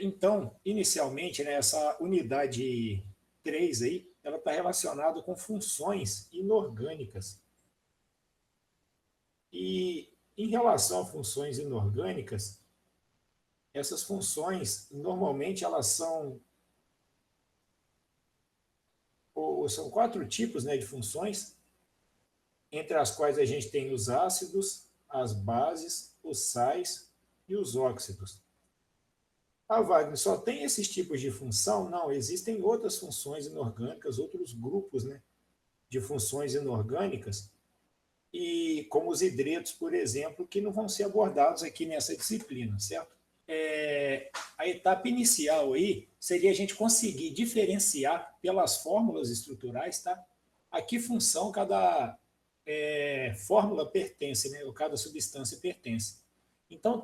Então, inicialmente, né, essa unidade 3 aí, ela está relacionada com funções inorgânicas. E em relação a funções inorgânicas, essas funções, normalmente, elas são 4 tipos, né, de funções, entre as quais a gente tem os ácidos, as bases, os sais e os óxidos. Ah, Wagner, só tem esses tipos de função? Não, existem outras funções inorgânicas, outros grupos, né, de funções inorgânicas, e como os hidretos, por exemplo, que não vão ser abordados aqui nessa disciplina, certo? A etapa inicial aí seria a gente conseguir diferenciar pelas fórmulas estruturais, tá? A que função cada fórmula pertence, né? Ou cada substância pertence. Então,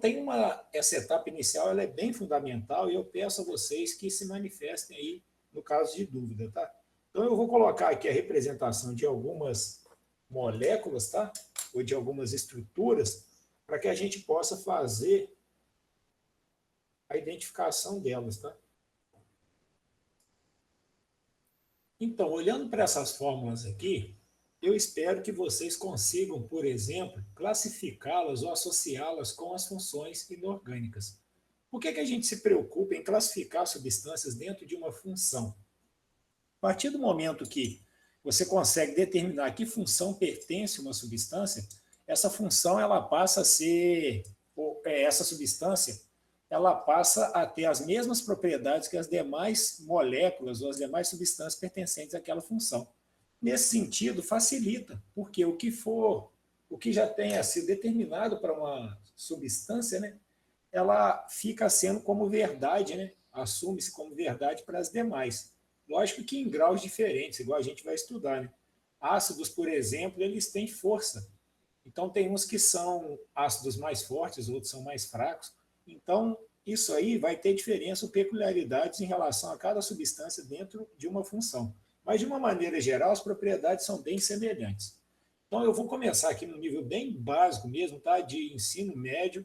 essa etapa inicial ela é bem fundamental e eu peço a vocês que se manifestem aí no caso de dúvida, tá? Então, eu vou colocar aqui a representação de algumas moléculas, tá? Ou de algumas estruturas, para que a gente possa fazer a identificação delas, tá? Então, olhando para essas fórmulas aqui, eu espero que vocês consigam, por exemplo, classificá-las ou associá-las com as funções inorgânicas. Por que a gente se preocupa em classificar substâncias dentro de uma função? A partir do momento que você consegue determinar a que função pertence uma substância, essa função ela passa a ser, essa substância, ela passa a ter as mesmas propriedades que as demais moléculas ou as demais substâncias pertencentes àquela função. Nesse sentido, facilita, porque o que já tenha sido determinado para uma substância, né, ela fica sendo como verdade, né, assume-se como verdade para as demais. Lógico que em graus diferentes, igual a gente vai estudar, né? Ácidos, por exemplo, eles têm força. Então, tem uns que são ácidos mais fortes, outros são mais fracos. Então, isso aí vai ter diferença ou peculiaridades em relação a cada substância dentro de uma função. Mas, de uma maneira geral, as propriedades são bem semelhantes. Então, eu vou começar aqui no nível bem básico mesmo, tá? De ensino médio,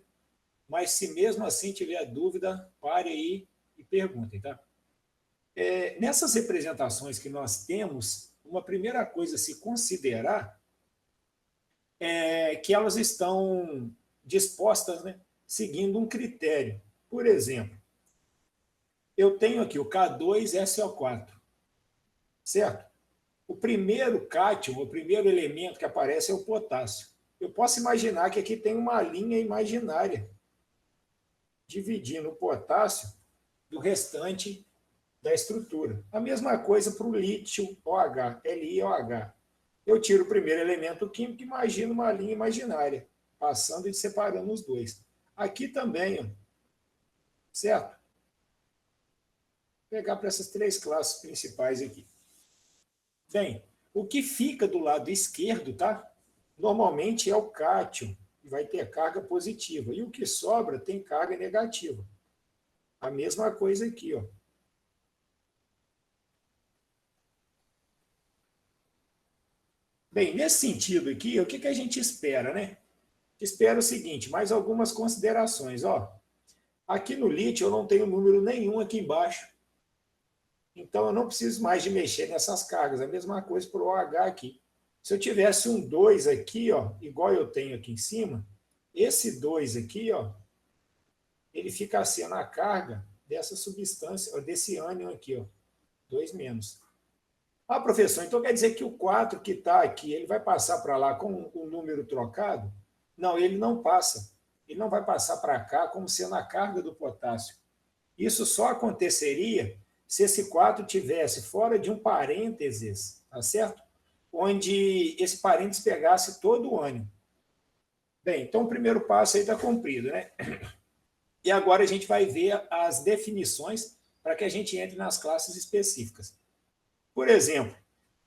mas se mesmo assim tiver dúvida, pare aí e perguntem, tá? Nessas representações que nós temos, uma primeira coisa a se considerar é que elas estão dispostas, né, seguindo um critério. Por exemplo, eu tenho aqui o K2SO4, certo? O primeiro cátion, o primeiro elemento que aparece é o potássio. Eu posso imaginar que aqui tem uma linha imaginária dividindo o potássio do restante da estrutura. A mesma coisa para o lítio OH, LiOH. Eu tiro o primeiro elemento químico e imagino uma linha imaginária, passando e separando os dois. Aqui também, ó, certo? Vou pegar para essas 3 classes principais aqui. Bem, o que fica do lado esquerdo, tá? Normalmente é o cátion, que vai ter carga positiva, e o que sobra tem carga negativa. A mesma coisa aqui, ó. Bem, nesse sentido aqui, o que a gente espera, né? Espera o seguinte, mais algumas considerações, ó. Aqui no lítio eu não tenho número nenhum aqui embaixo. Então eu não preciso mais de mexer nessas cargas. A mesma coisa para o OH aqui. Se eu tivesse um 2 aqui, ó, igual eu tenho aqui em cima, esse 2 aqui, ó, ele fica sendo a carga dessa substância, ó, desse ânion aqui, ó, 2 menos. Ah, professor, então quer dizer que o 4 que está aqui, ele vai passar para lá com o número trocado? Não, ele não passa. Ele não vai passar para cá como sendo a carga do potássio. Isso só aconteceria se esse 4 tivesse fora de um parênteses, tá certo? Onde esse parênteses pegasse todo o ânion. Bem, então o primeiro passo aí está cumprido, né? E agora a gente vai ver as definições para que a gente entre nas classes específicas. Por exemplo,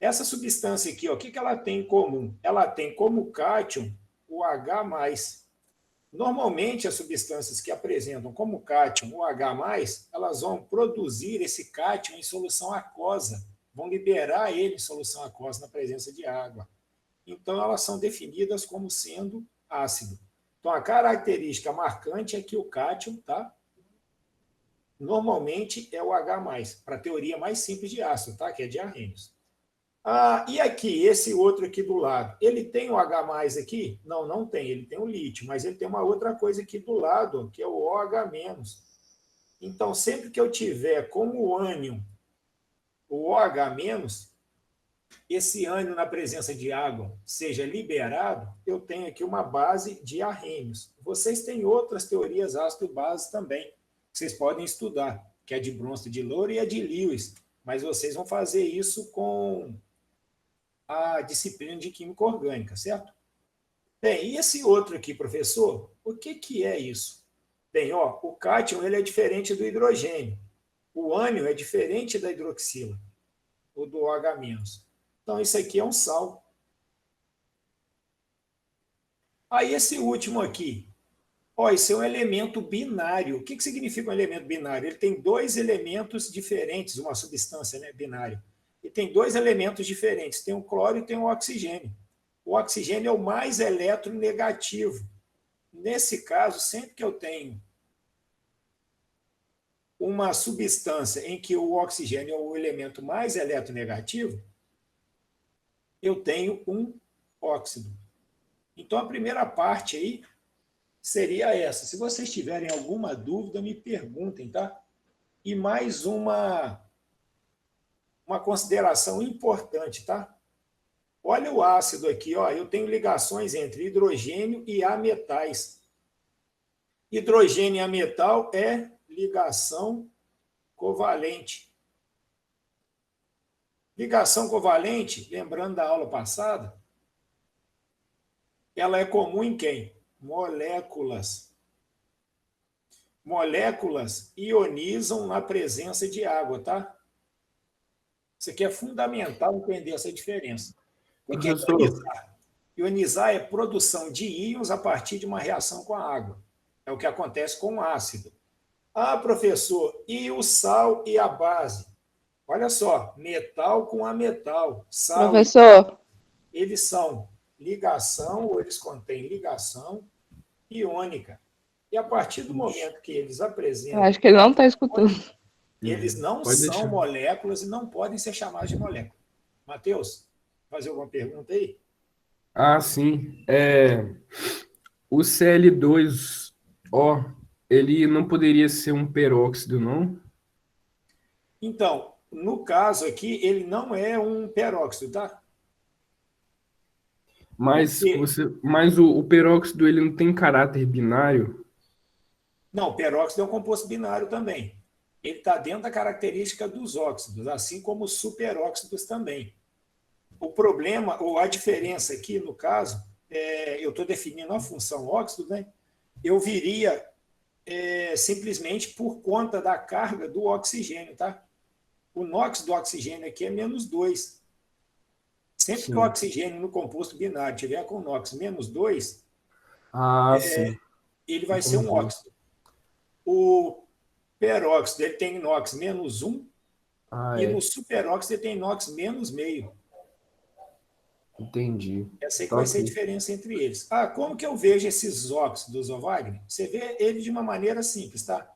essa substância aqui, ó, o que ela tem em comum? Ela tem como cátion o H+. Normalmente, as substâncias que apresentam como cátion o H+, elas vão produzir esse cátion em solução aquosa, vão liberar ele em solução aquosa na presença de água. Então, elas são definidas como sendo ácido. Então, a característica marcante é que o cátion, tá? normalmente é o H+, para a teoria mais simples de ácido, tá? Que é de Arrhenius. E aqui, esse outro aqui do lado, ele tem o H+ aqui? Não, não tem, ele tem o lítio, mas ele tem uma outra coisa aqui do lado, que é o OH-. Então, sempre que eu tiver como ânion o OH-, esse ânion na presença de água seja liberado, eu tenho aqui uma base de Arrhenius. Vocês têm outras teorias ácido-base também, que vocês podem estudar, que é de Bronsted de Lowry e a de Lewis, mas vocês vão fazer isso com a disciplina de Química Orgânica, certo? Bem, e esse outro aqui, professor, o que é isso? Bem, o cátion ele é diferente do hidrogênio, o ânion é diferente da hidroxila, ou do OH-. Então, isso aqui é um sal. Aí, esse último aqui, isso é um elemento binário. O que significa um elemento binário? Ele tem dois elementos diferentes, uma substância, né, binária. E tem dois elementos diferentes, tem o cloro e tem o oxigênio. O oxigênio é o mais eletronegativo. Nesse caso, sempre que eu tenho uma substância em que o oxigênio é o elemento mais eletronegativo, eu tenho um óxido. Então, a primeira parte aí seria essa. Se vocês tiverem alguma dúvida, me perguntem, tá? E mais uma consideração importante, tá? Olha o ácido aqui, eu tenho ligações entre hidrogênio e ametais. Hidrogênio e ametal é ligação covalente. Ligação covalente, lembrando da aula passada, ela é comum em quem? Moléculas. Moléculas ionizam na presença de água, tá? Isso aqui é fundamental entender essa diferença. O que é Professor, ionizar? Ionizar é produção de íons a partir de uma reação com a água. É o que acontece com o ácido. Professor, e o sal e a base? Olha só, metal com ametal, sal e Professor, eles são ligação, ou eles contêm ligação iônica. E a partir do momento que eles eu apresentam, acho que ele não está escutando. eles não pode são deixar. moléculas e não podem ser chamados de molécula. Matheus, fazer alguma pergunta aí? Sim. O Cl2O, ele não poderia ser um peróxido, não? Então, no caso aqui, ele não é um peróxido, tá? Mas, Porque, o peróxido ele não tem caráter binário? não, peróxido é um composto binário também. Ele está dentro da característica dos óxidos, assim como os superóxidos também. O problema, ou a diferença aqui, no caso, eu estou definindo a função óxido, né? Eu viria simplesmente por conta da carga do oxigênio, tá? O NOx do oxigênio aqui é -2. Sempre que o Sim. oxigênio no composto binário tiver com NOx -2, Sim. ele vai ser um Entendi. óxido. O peróxido ele tem NOx -1 e no É. superóxido ele tem NOx -0,5. Entendi. Essa aí que Tá vai ser a ok. diferença entre eles. Como que eu vejo esses óxidos, Wagner? Você vê ele de uma maneira simples, tá?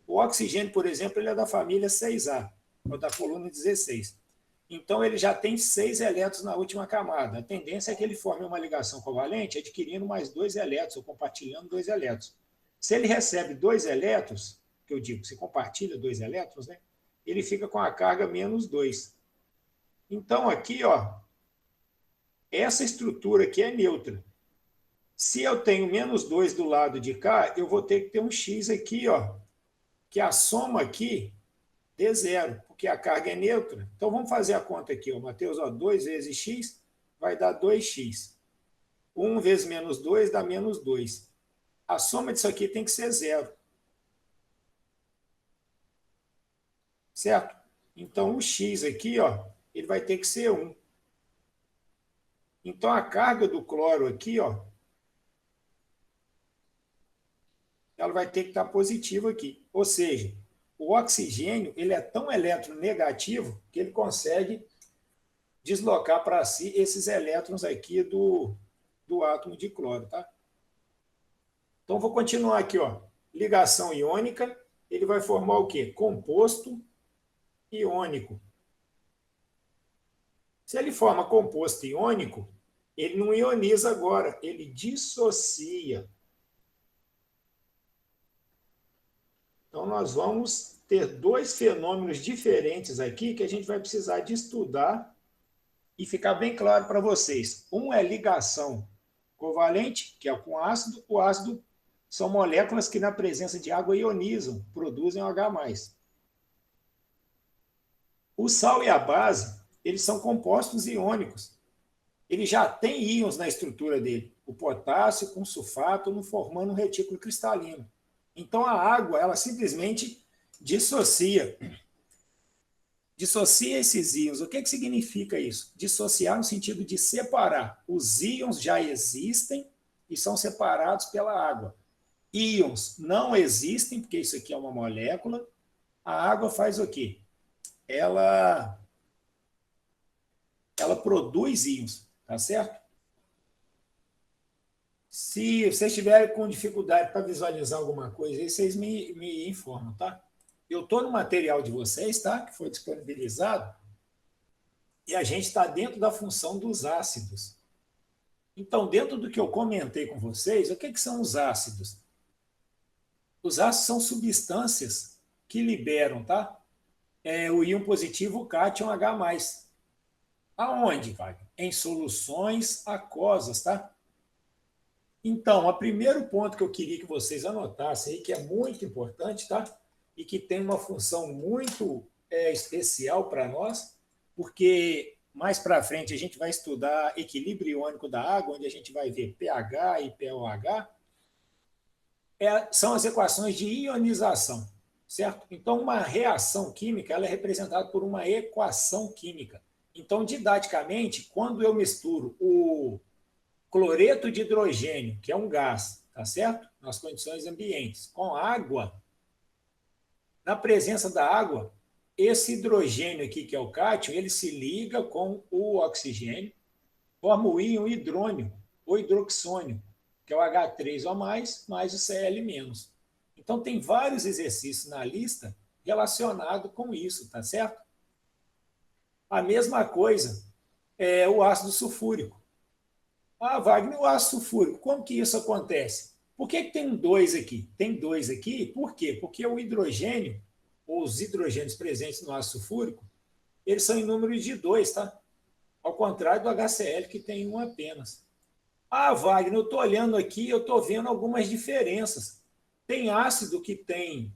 O oxigênio, por exemplo, ele é da família 6A, ou da coluna 16. Então, ele já tem 6 elétrons na última camada. A tendência é que ele forme uma ligação covalente adquirindo mais 2 elétrons, ou compartilhando 2 elétrons. Se ele recebe 2 elétrons, que eu digo, se compartilha 2 elétrons, né? Ele fica com a carga -2. Então, aqui, essa estrutura aqui é neutra. Se eu tenho -2 do lado de cá, eu vou ter que ter um X aqui, que a soma aqui dê zero, porque a carga é neutra. Então, vamos fazer a conta aqui, Matheus. 2 vezes x vai dar 2x. 1 vezes -2 dá -2. A soma disso aqui tem que ser zero. Certo? Então, o x aqui, ele vai ter que ser 1. Então, a carga do cloro aqui, ela vai ter que estar positiva aqui. Ou seja, o oxigênio ele é tão eletronegativo que ele consegue deslocar para si esses elétrons aqui do átomo de cloro. Tá? Então, vou continuar aqui. Ligação iônica, ele vai formar o quê? Composto iônico. Se ele forma composto iônico, ele não ioniza agora, ele dissocia. Então, nós vamos ter dois fenômenos diferentes aqui que a gente vai precisar de estudar e ficar bem claro para vocês. Um é ligação covalente, que é com ácido. O ácido são moléculas que, na presença de água, ionizam, produzem OH+. O sal e a base, eles são compostos iônicos. Ele já tem íons na estrutura dele. O potássio com sulfato não formando um retículo cristalino. Então, a água, ela simplesmente dissocia esses íons. O que significa isso? Dissociar no sentido de separar. Os íons já existem e são separados pela água. Íons não existem, porque isso aqui é uma molécula. A água faz o quê? Ela produz íons, tá certo? Se vocês tiverem com dificuldade para visualizar alguma coisa, aí vocês me informam, tá? Eu estou no material de vocês, tá? Que foi disponibilizado, e a gente está dentro da função dos ácidos. Então, dentro do que eu comentei com vocês, o que são os ácidos? Os ácidos são substâncias que liberam, tá? O íon positivo, o cátion H+. Aonde, Wagner? Em soluções aquosas, tá? Então, o primeiro ponto que eu queria que vocês anotassem aí, que é muito importante, tá? E que tem uma função muito especial para nós, porque mais para frente a gente vai estudar equilíbrio iônico da água, onde a gente vai ver pH e pOH, são as equações de ionização, certo? Então, uma reação química ela é representada por uma equação química. Então, didaticamente, quando eu misturo o cloreto de hidrogênio, que é um gás, tá certo? Nas condições ambientes, com água, na presença da água, esse hidrogênio aqui, que é o cátion, ele se liga com o oxigênio, forma o íon hidrônio, ou hidroxônio, que é o H3O+, mais o Cl-. Então, tem vários exercícios na lista relacionados com isso, tá certo? A mesma coisa é o ácido sulfúrico. Ah, Wagner, o ácido sulfúrico, como que isso acontece? Por que tem dois aqui? Tem dois aqui, por quê? Porque o hidrogênio, ou os hidrogênios presentes no ácido sulfúrico, eles são em número de dois, tá? Ao contrário do HCl, que tem um apenas. Ah, Wagner, eu estou olhando aqui, eu estou vendo algumas diferenças. Tem ácido que tem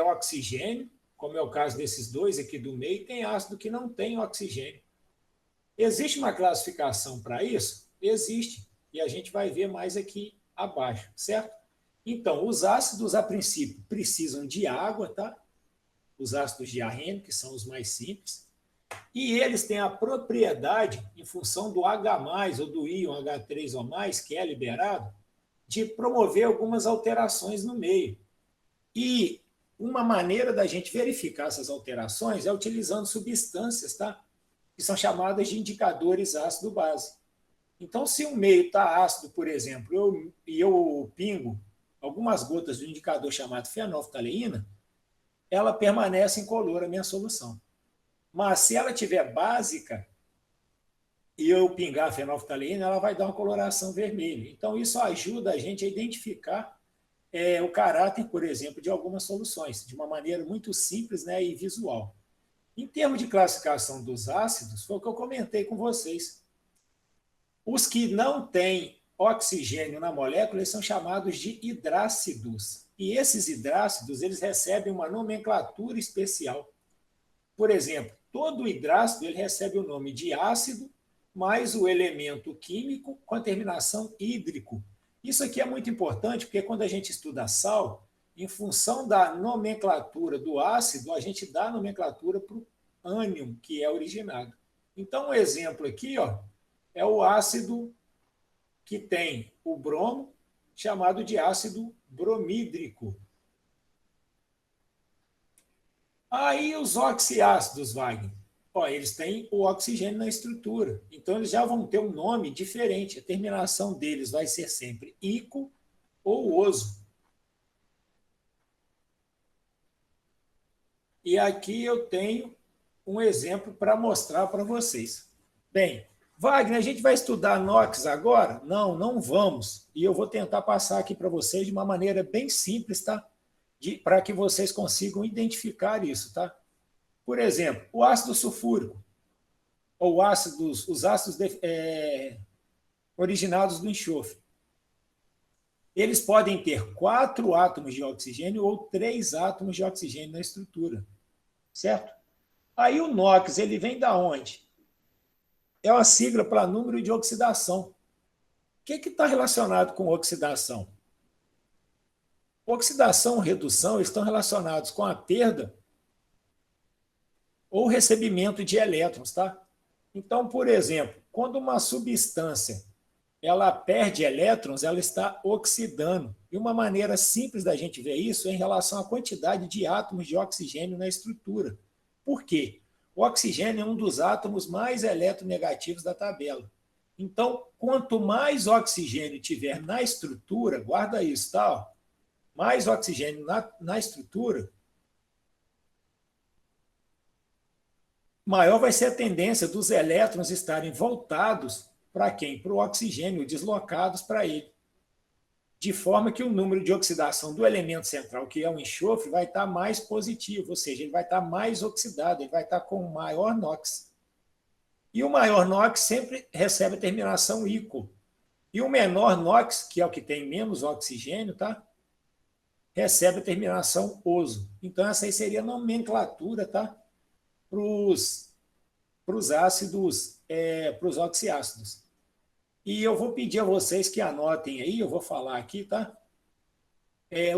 oxigênio, como é o caso desses dois aqui do meio, e tem ácido que não tem oxigênio. Existe uma classificação para isso? Existe. E a gente vai ver mais aqui abaixo, certo? Então, os ácidos, a princípio, precisam de água, tá? Os ácidos diarrênicos, que são os mais simples. E eles têm a propriedade, em função do H+, ou do íon H3O+, que é liberado, de promover algumas alterações no meio. E uma maneira da gente verificar essas alterações é utilizando substâncias, tá? Que são chamadas de indicadores ácido-base. Então, se o meio está ácido, por exemplo, eu pingo algumas gotas do indicador chamado fenolftaleína, ela permanece incolor a minha solução. Mas se ela tiver básica e eu pingar a fenolftaleína, ela vai dar uma coloração vermelha. Então, isso ajuda a gente a identificar o caráter, por exemplo, de algumas soluções, de uma maneira muito simples, né, e visual. Em termos de classificação dos ácidos, foi o que eu comentei com vocês. Os que não têm oxigênio na molécula eles são chamados de hidrácidos. E esses hidrácidos eles recebem uma nomenclatura especial. Por exemplo, todo hidrácido ele recebe o nome de ácido mais o elemento químico com a terminação hídrico. Isso aqui é muito importante porque quando a gente estuda sal, em função da nomenclatura do ácido, a gente dá a nomenclatura para o ânion, que é originado. Então, um exemplo aqui é o ácido que tem o bromo, chamado de ácido bromídrico. Aí os oxiácidos, Wagner, eles têm o oxigênio na estrutura, então eles já vão ter um nome diferente, a terminação deles vai ser sempre ico ou oso. E aqui eu tenho um exemplo para mostrar para vocês. Bem, Wagner, a gente vai estudar NOx agora? Não, não vamos. E eu vou tentar passar aqui para vocês de uma maneira bem simples, tá? Para que vocês consigam identificar isso, tá? Por exemplo, o ácido sulfúrico, ou os ácidos originados do enxofre. Eles podem ter 4 átomos de oxigênio ou 3 átomos de oxigênio na estrutura, certo? Aí o NOx, ele vem da onde? É uma sigla para número de oxidação. O que está relacionado com oxidação? Oxidação e redução estão relacionados com a perda ou recebimento de elétrons, tá? Então, por exemplo, quando uma substância ela perde elétrons, ela está oxidando. E uma maneira simples da gente ver isso é em relação à quantidade de átomos de oxigênio na estrutura. Por quê? O oxigênio é um dos átomos mais eletronegativos da tabela. Então, quanto mais oxigênio tiver na estrutura, guarda isso, tá? Mais oxigênio na estrutura, maior vai ser a tendência dos elétrons estarem voltados para quem? Para o oxigênio, deslocados para ele. De forma que o número de oxidação do elemento central, que é o enxofre, vai estar mais positivo, ou seja, ele vai estar mais oxidado, ele vai estar com maior NOx. E o maior NOx sempre recebe a terminação ICO. E o menor NOx, que é o que tem menos oxigênio, tá? Recebe a terminação OSO. Então, essa aí seria a nomenclatura, tá? Para os ácidos, para os oxiácidos. E eu vou pedir a vocês que anotem aí, eu vou falar aqui, tá?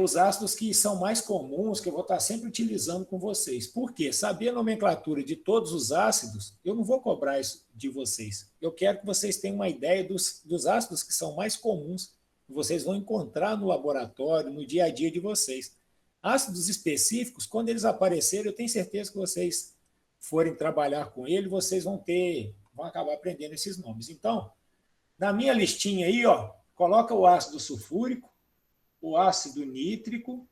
Os ácidos que são mais comuns, que eu vou estar sempre utilizando com vocês. Por quê? Saber a nomenclatura de todos os ácidos, eu não vou cobrar isso de vocês. Eu quero que vocês tenham uma ideia dos ácidos que são mais comuns, que vocês vão encontrar no laboratório, no dia a dia de vocês. Ácidos específicos, quando eles aparecerem, eu tenho certeza que vocês forem trabalhar com ele, vocês vão acabar aprendendo esses nomes. Então, na minha listinha aí, ó, coloca o ácido sulfúrico, o ácido nítrico,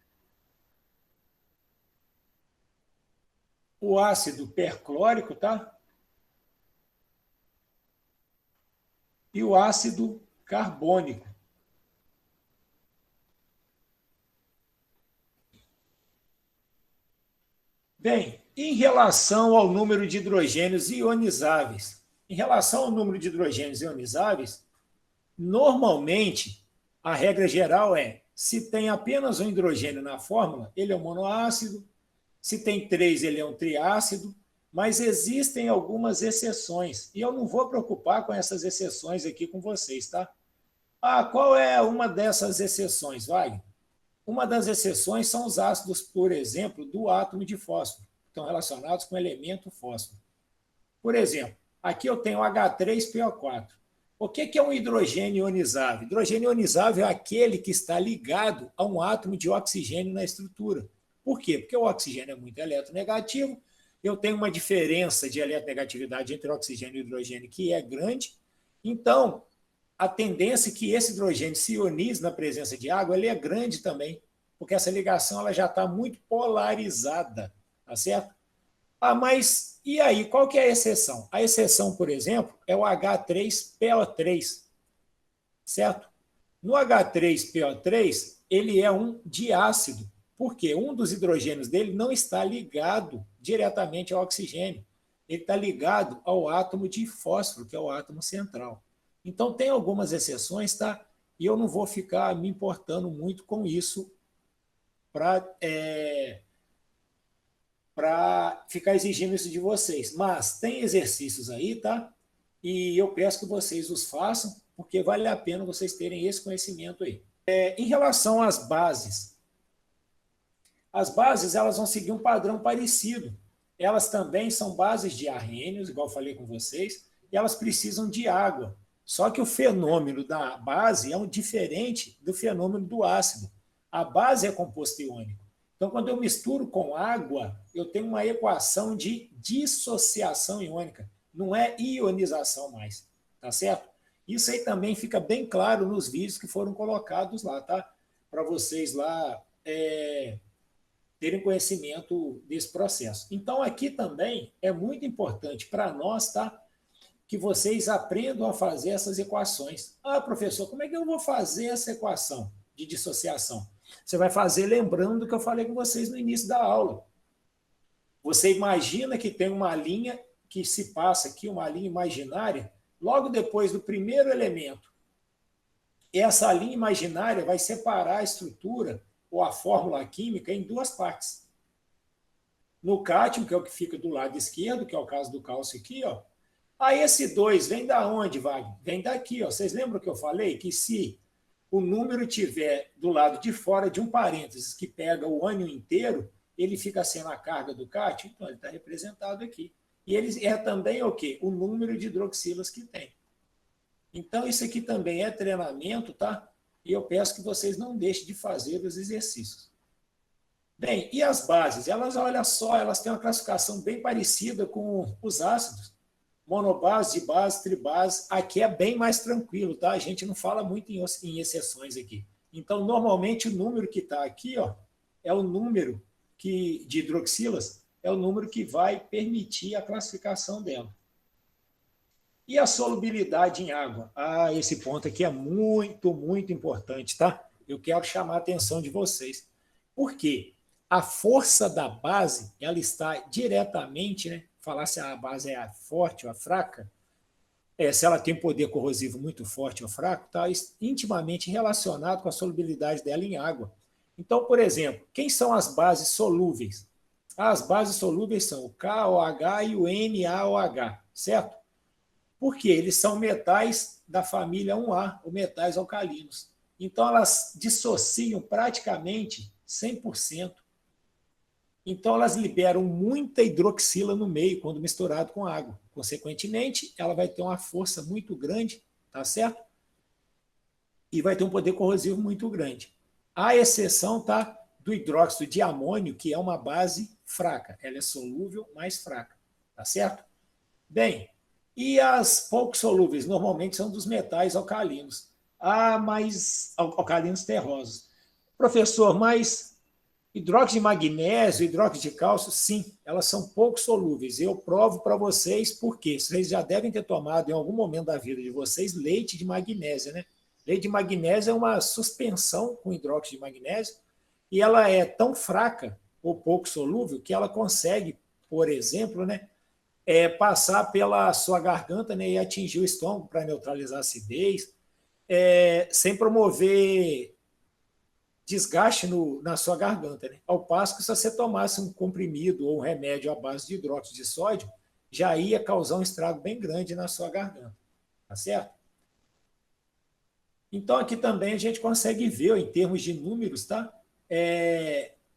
o ácido perclórico, tá? E o ácido carbônico. Bem, em relação ao número de hidrogênios ionizáveis, normalmente a regra geral é: se tem apenas um hidrogênio na fórmula, ele é um monoácido, se tem 3, ele é um triácido, mas existem algumas exceções, e eu não vou preocupar com essas exceções aqui com vocês, tá? Qual é uma dessas exceções, Wagner? Uma das exceções são os ácidos, por exemplo, do átomo de fósforo, que estão relacionados com o elemento fósforo. Por exemplo, aqui eu tenho H3PO4. O que é um hidrogênio ionizável? Hidrogênio ionizável é aquele que está ligado a um átomo de oxigênio na estrutura. Por quê? Porque o oxigênio é muito eletronegativo, eu tenho uma diferença de eletronegatividade entre oxigênio e hidrogênio que é grande, então a tendência é que esse hidrogênio se ionize na presença de água, ele é grande também, porque essa ligação ela já está muito polarizada, tá certo? Mas e aí, qual que é a exceção? A exceção, por exemplo, é o H3PO3, certo? No H3PO3, ele é um diácido, porque um dos hidrogênios dele não está ligado diretamente ao oxigênio, ele está ligado ao átomo de fósforo, que é o átomo central. Então, tem algumas exceções, tá? E eu não vou ficar me importando muito com isso para ficar exigindo isso de vocês. Mas tem exercícios aí, tá? E eu peço que vocês os façam, porque vale a pena vocês terem esse conhecimento aí. Em relação às bases elas vão seguir um padrão parecido. Elas também são bases de arrênios, igual eu falei com vocês, e elas precisam de água. Só que o fenômeno da base é diferente do fenômeno do ácido. A base é composto iônico. Então, quando eu misturo com água, eu tenho uma equação de dissociação iônica. Não é ionização mais, tá certo? Isso aí também fica bem claro nos vídeos que foram colocados lá, tá? Para vocês lá terem conhecimento desse processo. Então, aqui também é muito importante para nós, tá? Que vocês aprendam a fazer essas equações. Ah, professor, como é que eu vou fazer essa equação de dissociação? Você vai fazer lembrando do que eu falei com vocês no início da aula. Você imagina que tem uma linha que se passa aqui, uma linha imaginária, logo depois do primeiro elemento. Essa linha imaginária vai separar a estrutura ou a fórmula química em duas partes. No cátio, que é o que fica do lado esquerdo, que é o caso do cálcio aqui, ó. Aí esse 2 vem da onde, Wagner? Vem daqui, ó. Vocês lembram que eu falei que se o número tiver do lado de fora de um parênteses que pega o ânion inteiro, ele fica sendo a carga do cátio, então ele está representado aqui. E ele é também o quê? O número de hidroxilas que tem. Então, isso aqui também é treinamento, tá? E eu peço que vocês não deixem de fazer os exercícios. Bem, e as bases? Elas, olha só, elas têm uma classificação bem parecida com os ácidos. Monobase, dibase, tribase. Aqui é bem mais tranquilo, tá? A gente não fala muito em exceções aqui. Então, normalmente, o número que está aqui, ó, é o número de hidroxilas, é o número que vai permitir a classificação dela. E a solubilidade em água? Ah, esse ponto aqui é muito, muito importante, tá? Eu quero chamar a atenção de vocês. Por quê? A força da base, ela está diretamente, né? Falar se a base é forte ou fraca, se ela tem poder corrosivo muito forte ou fraco, está intimamente relacionado com a solubilidade dela em água. Então, por exemplo, quem são as bases solúveis? As bases solúveis são o KOH e o NaOH, certo? Porque eles são metais da família 1A, ou metais alcalinos. Então, elas dissociam praticamente 100%. Então, elas liberam muita hidroxila no meio, quando misturado com água. Consequentemente, ela vai ter uma força muito grande, tá certo? E vai ter um poder corrosivo muito grande. A exceção, tá, do hidróxido de amônio, que é uma base fraca. Ela é solúvel, mais fraca, tá certo? Bem, e as pouco solúveis, normalmente são dos metais alcalinos. Ah, mas alcalinos terrosos. Professor, mas hidróxido de magnésio, hidróxido de cálcio, sim, elas são pouco solúveis. Eu provo para vocês porque vocês já devem ter tomado em algum momento da vida de vocês leite de magnésio, né? Leite de magnésio é uma suspensão com hidróxido de magnésio e ela é tão fraca ou pouco solúvel que ela consegue, por exemplo, né, passar pela sua garganta, né, e atingir o estômago para neutralizar a acidez, sem promover desgaste na sua garganta. Né? Ao passo que se você tomasse um comprimido ou um remédio à base de hidróxido de sódio, já ia causar um estrago bem grande na sua garganta. Tá certo? Então, aqui também a gente consegue ver, em termos de números, tá?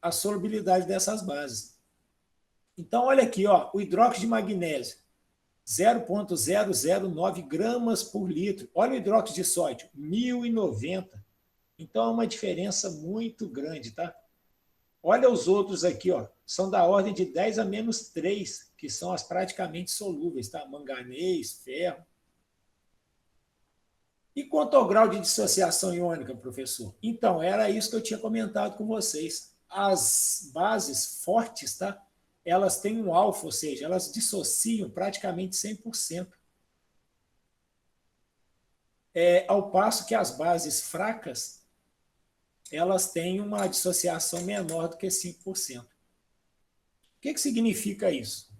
A solubilidade dessas bases. Então, olha aqui, ó, o hidróxido de magnésio, 0,009 gramas por litro. Olha o hidróxido de sódio, 1090. Então, é uma diferença muito grande, tá? Olha os outros aqui, ó, são da ordem de 10 a menos 3, que são as praticamente solúveis, tá? Manganês, ferro. E quanto ao grau de dissociação iônica, professor? Então, era isso que eu tinha comentado com vocês. As bases fortes, tá? Elas têm um alfa, ou seja, elas dissociam praticamente 100%. Ao passo que as bases fracas, elas têm uma dissociação menor do que 5%. O que significa isso?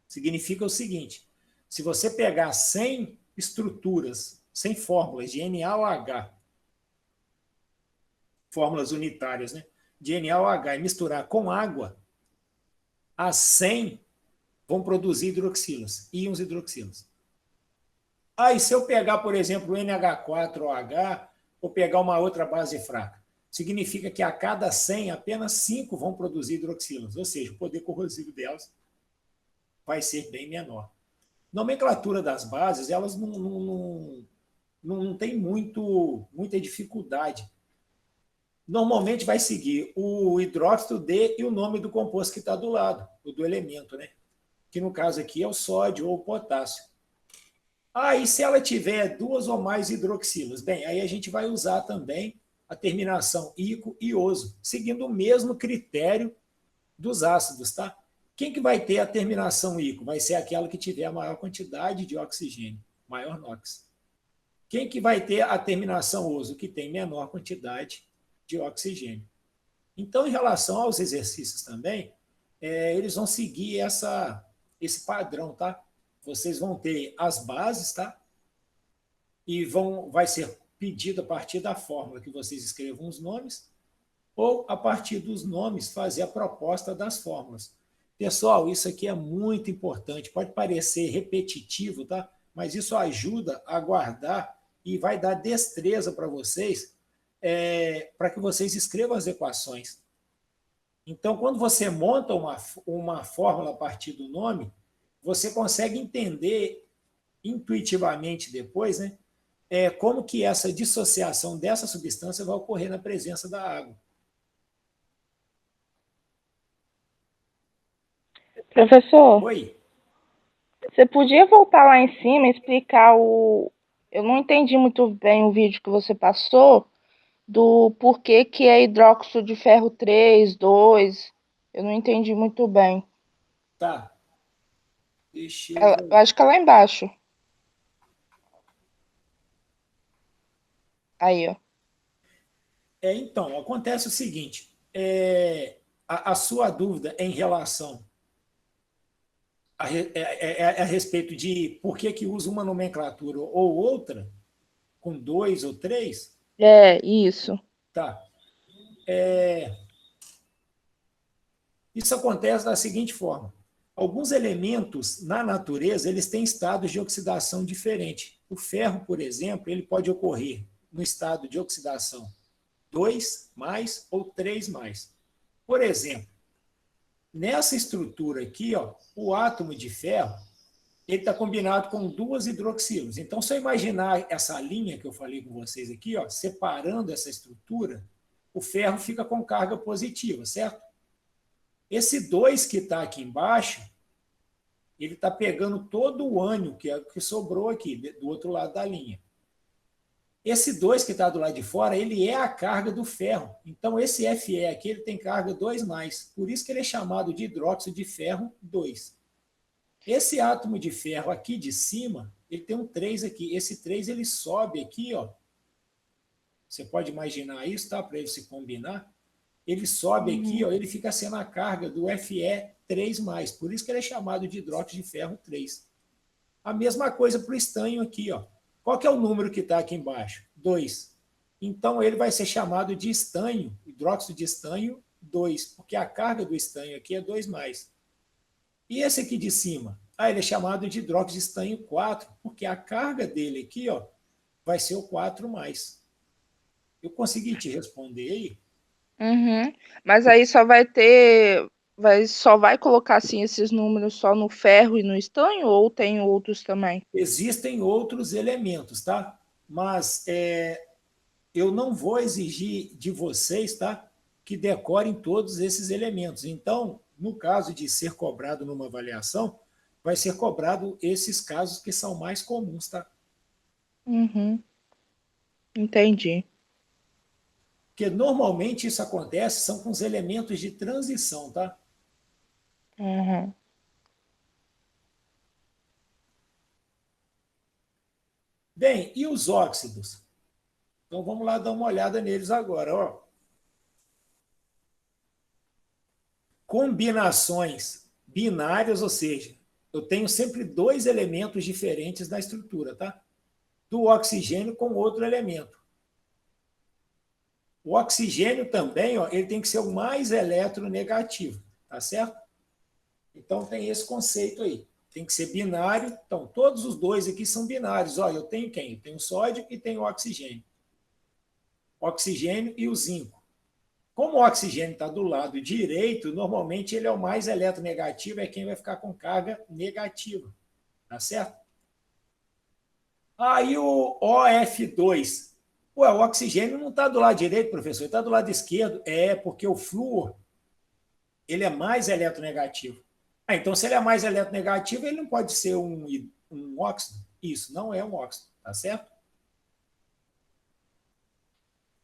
Significa o seguinte, se você pegar 100 estruturas, 100 fórmulas de NaOH, fórmulas unitárias, né, de NaOH e misturar com água, as 100 vão produzir hidroxilas, íons hidroxilas. E se eu pegar, por exemplo, o NH4OH, ou pegar uma outra base fraca, significa que a cada 100, apenas 5 vão produzir hidroxilas, ou seja, o poder corrosivo delas vai ser bem menor. Nomenclatura das bases, elas não tem muita dificuldade. Normalmente vai seguir o hidróxido D e o nome do composto que está do lado, o do elemento, né? Que no caso aqui é o sódio ou o potássio. E se ela tiver 2 ou mais hidroxilas? Bem, aí a gente vai usar também a terminação ico e oso, seguindo o mesmo critério dos ácidos, tá? Quem que vai ter a terminação ico? Vai ser aquela que tiver a maior quantidade de oxigênio, maior NOx. Quem que vai ter a terminação oso? Que tem menor quantidade de oxigênio. Então, em relação aos exercícios também, eles vão seguir esse padrão, tá? Vocês vão ter as bases, tá? E vai ser pedido a partir da fórmula que vocês escrevam os nomes, ou a partir dos nomes fazer a proposta das fórmulas. Pessoal, isso aqui é muito importante, pode parecer repetitivo, tá? Mas isso ajuda a guardar e vai dar destreza para vocês, para que vocês escrevam as equações. Então, quando você monta uma fórmula a partir do nome, você consegue entender intuitivamente depois, né, como que essa dissociação dessa substância vai ocorrer na presença da água. Professor, Oi? você podia voltar lá em cima e explicar o. Eu não entendi muito bem o vídeo que você passou do porquê que é hidróxido de ferro 3, 2. Eu não entendi muito bem. Tá. Deixa eu Eu acho que é lá embaixo. Aí, ó. Então, acontece o seguinte, a sua dúvida em relação a respeito de por que usa uma nomenclatura ou outra, com 2 ou 3, É, isso. tá. Isso acontece da seguinte forma. Alguns elementos na natureza, eles têm estados de oxidação diferentes. O ferro, por exemplo, ele pode ocorrer no estado de oxidação 2 mais ou 3 mais. Por exemplo, nessa estrutura aqui, ó, o átomo de ferro ele está combinado com 2 hidroxilos. Então, se eu imaginar essa linha que eu falei com vocês aqui, ó, separando essa estrutura, o ferro fica com carga positiva, certo? Esse 2 que está aqui embaixo, ele está pegando todo o ânion que sobrou aqui, do outro lado da linha. Esse 2 que está do lado de fora, ele é a carga do ferro. Então, esse Fe aqui ele tem carga 2+. Por isso que ele é chamado de hidróxido de ferro 2. Esse átomo de ferro aqui de cima, ele tem um 3 aqui. Esse 3 ele sobe aqui, ó. Você pode imaginar isso, tá? Para ele se combinar. Ele sobe aqui, ó, ele fica sendo a carga do Fe3+. Por isso que ele é chamado de hidróxido de ferro 3. A mesma coisa para o estanho aqui, ó. Qual que é o número que está aqui embaixo? 2. Então, ele vai ser chamado de estanho, hidróxido de estanho 2, porque a carga do estanho aqui é 2+. E esse aqui de cima? Ele é chamado de hidróxido de estanho 4, porque a carga dele aqui, ó, vai ser o 4+. Eu consegui te responder aí? Uhum. Mas aí só vai ter. Só vai colocar assim esses números só no ferro e no estanho ou tem outros também? Existem outros elementos, tá? Mas eu não vou exigir de vocês, tá? Que decorem todos esses elementos. Então, no caso de ser cobrado numa avaliação, vai ser cobrado esses casos que são mais comuns, tá? Uhum. Entendi. Porque normalmente isso acontece são com os elementos de transição, tá? Uhum. Bem, e os óxidos? Então vamos lá dar uma olhada neles agora, ó. Combinações binárias, ou seja, eu tenho sempre 2 elementos diferentes na estrutura, tá? Do oxigênio com outro elemento. O oxigênio também, ó, ele tem que ser o mais eletronegativo, tá certo? Então tem esse conceito aí. Tem que ser binário. Então, todos os 2 aqui são binários. Ó, eu tenho quem? Eu tenho o sódio e tenho o oxigênio. O oxigênio e o zinco. Como o oxigênio está do lado direito, normalmente ele é o mais eletronegativo, é quem vai ficar com carga negativa. Tá certo? Aí o OF2. Ué, o oxigênio não está do lado direito, professor, está do lado esquerdo. É, porque o flúor ele é mais eletronegativo. Então, se ele é mais eletronegativo, ele não pode ser um óxido. Isso, não é um óxido, tá certo?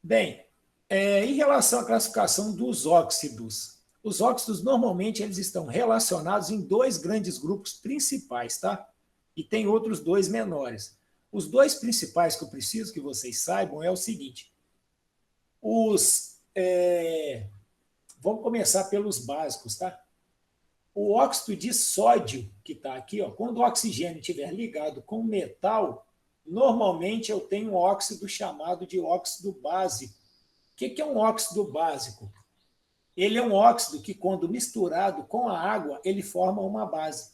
Bem, Em relação à classificação dos óxidos, os óxidos normalmente eles estão relacionados em dois grandes grupos principais, tá? E tem outros dois menores. Os dois principais que eu preciso que vocês saibam é o seguinte: vamos começar pelos básicos, tá? O óxido de sódio, que está aqui, ó, quando o oxigênio estiver ligado com metal, normalmente eu tenho um óxido chamado de óxido básico. O que é um óxido básico? Ele é um óxido que, quando misturado com a água, ele forma uma base.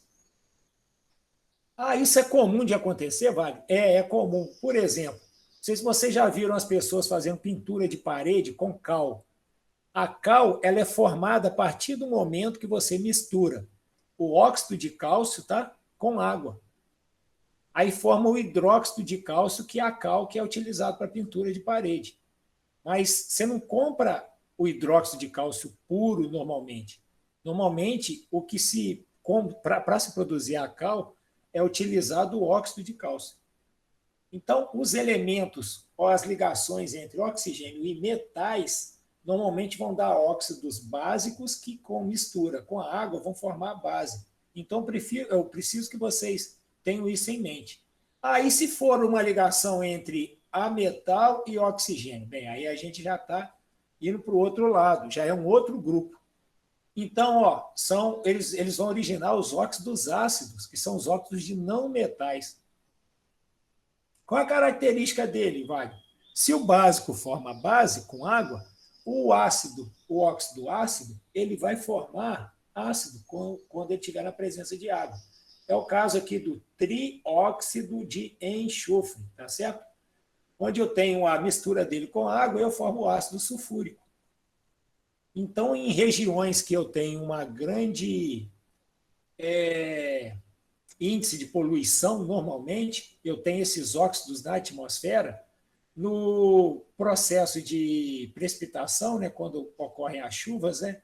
Isso é comum de acontecer, Vale? É comum. Por exemplo, não sei se vocês já viram as pessoas fazendo pintura de parede com cal. A cal ela é formada a partir do momento que você mistura o óxido de cálcio, tá, com água. Aí forma o hidróxido de cálcio, que é a cal que é utilizado para pintura de parede. Mas você não compra o hidróxido de cálcio puro normalmente. Normalmente, o que se para se produzir a cal é utilizado o óxido de cálcio. Então, os elementos ou as ligações entre oxigênio e metais normalmente vão dar óxidos básicos que, com mistura com a água, vão formar a base. Então, eu preciso que vocês tenham isso em mente. Aí, se for uma ligação entre a metal e oxigênio, bem, aí a gente já está indo para o outro lado, já é um outro grupo. Então, ó, eles vão originar os óxidos ácidos, que são os óxidos de não metais. Qual a característica dele, Wagner? Se o básico forma base com água, o óxido ácido, ele vai formar ácido quando ele estiver na presença de água. É o caso aqui do trióxido de enxofre, tá certo? Onde eu tenho a mistura dele com água, eu formo o ácido sulfúrico. Então, em regiões que eu tenho uma grande índice de poluição, normalmente, eu tenho esses óxidos na atmosfera, no processo de precipitação, né, quando ocorrem as chuvas, né,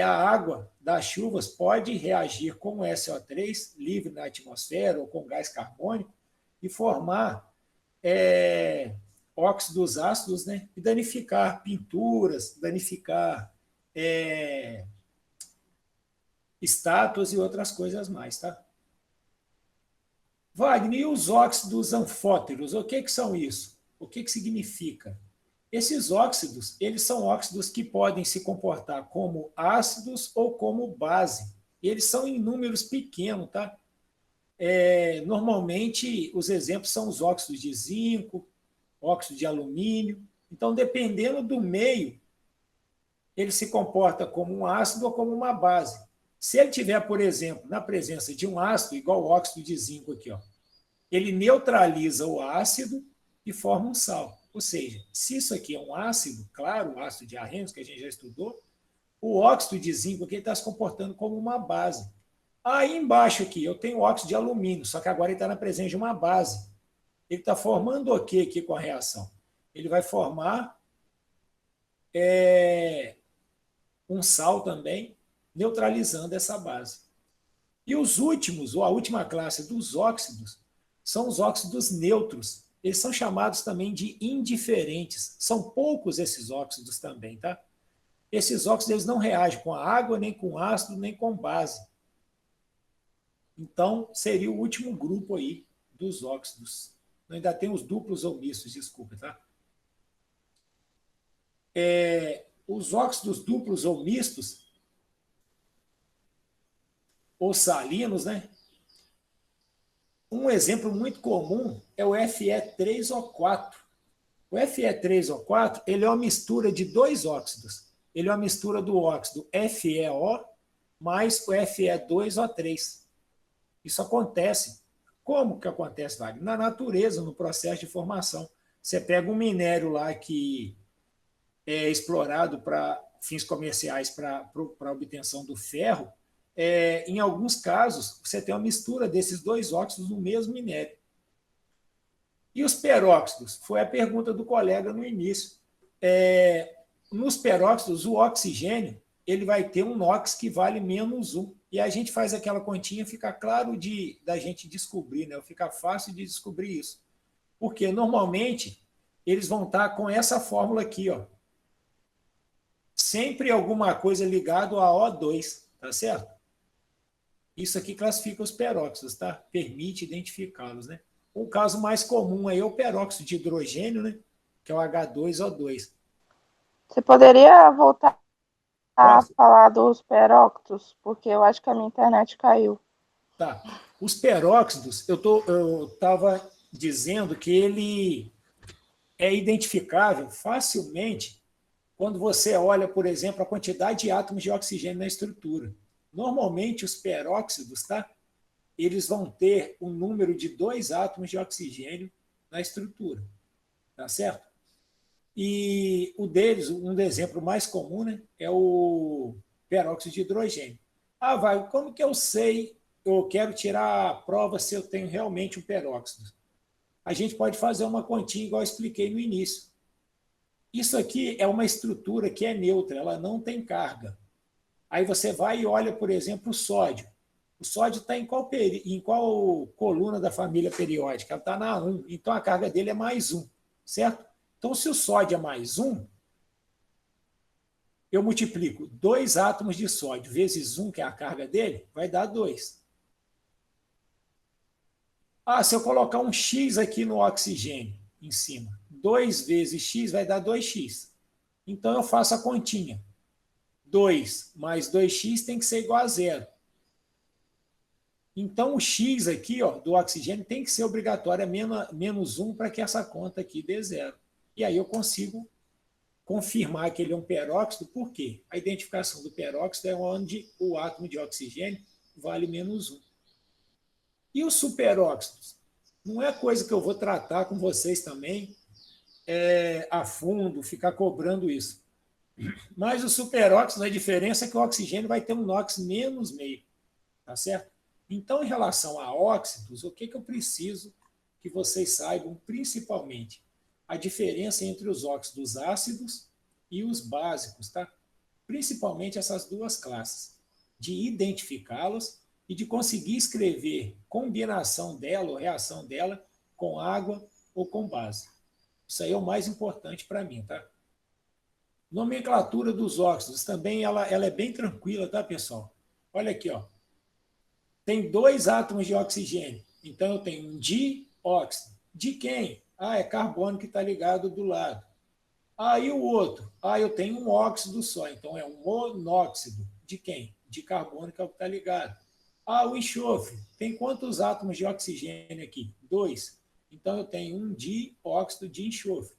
a água das chuvas pode reagir com o SO3 livre na atmosfera ou com gás carbônico e formar óxidos ácidos, né, e danificar pinturas, danificar estátuas e outras coisas mais, tá? Wagner, e os óxidos anfóteros, o que são isso? O que significa? Esses óxidos, eles são óxidos que podem se comportar como ácidos ou como base. E eles são em números pequenos, tá? Normalmente, os exemplos são os óxidos de zinco, óxido de alumínio. Então, dependendo do meio, ele se comporta como um ácido ou como uma base. Se ele tiver, por exemplo, na presença de um ácido, igual o óxido de zinco aqui, ó, ele neutraliza o ácido e forma um sal. Ou seja, se isso aqui é um ácido, claro, o ácido de Arrhenius, que a gente já estudou, o óxido de zinco aqui está se comportando como uma base. Aí embaixo aqui eu tenho óxido de alumínio, só que agora ele está na presença de uma base. Ele está formando o que aqui com a reação? Ele vai formar um sal também, neutralizando essa base. E os últimos, ou a última classe dos óxidos, são os óxidos neutros. Eles são chamados também de indiferentes. São poucos esses óxidos também, tá? Esses óxidos eles não reagem com a água, nem com ácido, nem com base. Então, seria o último grupo aí dos óxidos. Ainda tem os duplos ou mistos, desculpa, tá? Os óxidos duplos ou mistos, ou salinos, né? Um exemplo muito comum é o Fe3O4. O Fe3O4 ele é uma mistura de dois óxidos. Ele é uma mistura do óxido FeO mais o Fe2O3. Isso acontece. Como que acontece, Wagner? Na natureza, no processo de formação. Você pega um minério lá que é explorado para fins comerciais, para a obtenção do ferro, em alguns casos, você tem uma mistura desses dois óxidos no mesmo minério. E os peróxidos? Foi a pergunta do colega no início. Nos peróxidos, o oxigênio ele vai ter um NOx que vale -1. E a gente faz aquela continha, fica claro da gente descobrir, né? Fica fácil de descobrir isso. Porque, normalmente, eles vão estar com essa fórmula aqui, ó. sempre alguma coisa ligada a O2, tá certo? Isso aqui classifica os peróxidos, tá? Permite identificá-los, né? O caso mais comum aí é o peróxido de hidrogênio, né? Que é o H2O2. Você poderia voltar a Posso? falar dos peróxidos? Porque eu acho que a minha internet caiu. Tá. Os peróxidos, eu estava dizendo que ele é identificável facilmente quando você olha, por exemplo, a quantidade de átomos de oxigênio na estrutura. Normalmente, os peróxidos, tá? Eles vão ter um número de 2 átomos de oxigênio na estrutura, tá certo? E o deles, um exemplo mais comum, né, é o peróxido de hidrogênio. Ah, vai, como que eu sei, eu quero tirar a prova se eu tenho realmente um peróxido? A gente pode fazer uma continha igual eu expliquei no início. Isso aqui é uma estrutura que é neutra, ela não tem carga. Aí você vai e olha, por exemplo, o sódio. O sódio está em qual coluna da família periódica? Ela está na 1, então a carga dele é mais 1, certo? Então, se o sódio é mais 1, eu multiplico 2 átomos de sódio vezes 1, que é a carga dele, vai dar 2. Ah, se eu colocar um X aqui no oxigênio em cima, 2 vezes X vai dar 2x. Então, eu faço a continha. 2 mais 2x tem que ser igual a zero. Então, o X aqui, ó, do oxigênio tem que ser obrigatório, é menos 1 para que essa conta aqui dê zero. E aí eu consigo confirmar que ele é um peróxido, por quê? A identificação do peróxido é onde o átomo de oxigênio vale menos 1. E os superóxidos? Não é coisa que eu vou tratar com vocês também a fundo, ficar cobrando isso. Mas os superóxidos, a diferença é que o oxigênio vai ter um NOx menos meio, tá certo? Então, em relação a óxidos, o que eu preciso que vocês saibam principalmente? A diferença entre os óxidos ácidos e os básicos, tá? Principalmente essas duas classes, de identificá-los e de conseguir escrever combinação dela ou reação dela com água ou com base. Isso aí é o mais importante para mim, tá? Nomenclatura dos óxidos também ela é bem tranquila, tá, pessoal? Olha aqui, ó. Tem 2 átomos de oxigênio. Então, eu tenho um dióxido. De quem? Ah, é carbono que está ligado do lado. Ah, e o outro? Ah, eu tenho um óxido só. Então, é um monóxido. De quem? De carbono, que é o que está ligado. Ah, o enxofre. Tem quantos átomos de oxigênio aqui? 2. Então, eu tenho um dióxido de enxofre.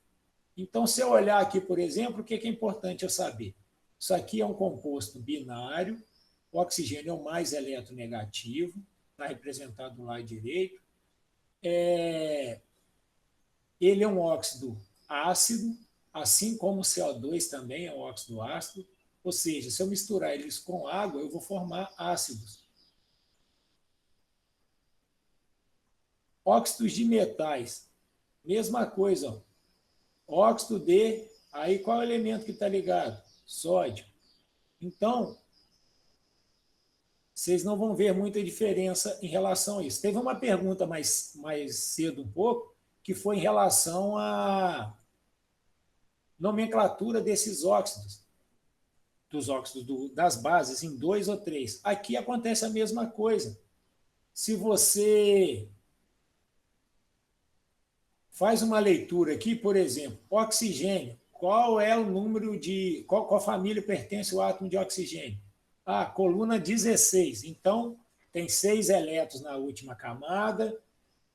Então, se eu olhar aqui, por exemplo, o que é importante eu saber? Isso aqui é um composto binário, o oxigênio é o mais eletronegativo, está representado do lado direito. Ele é um óxido ácido, assim como o CO2 também é um óxido ácido. Ou seja, se eu misturar eles com água, eu vou formar ácidos. Óxidos de metais, mesma coisa. Ó. Óxido de, aí qual é o elemento que está ligado? Sódio. Então, vocês não vão ver muita diferença em relação a isso. Teve uma pergunta mais cedo um pouco, que foi em relação à nomenclatura desses óxidos, dos óxidos das bases, em 2 ou 3. Aqui acontece a mesma coisa. Se você faz uma leitura aqui, por exemplo, oxigênio, qual é o número de. Qual família pertence o átomo de oxigênio? Ah, coluna 16. Então, tem 6 elétrons na última camada.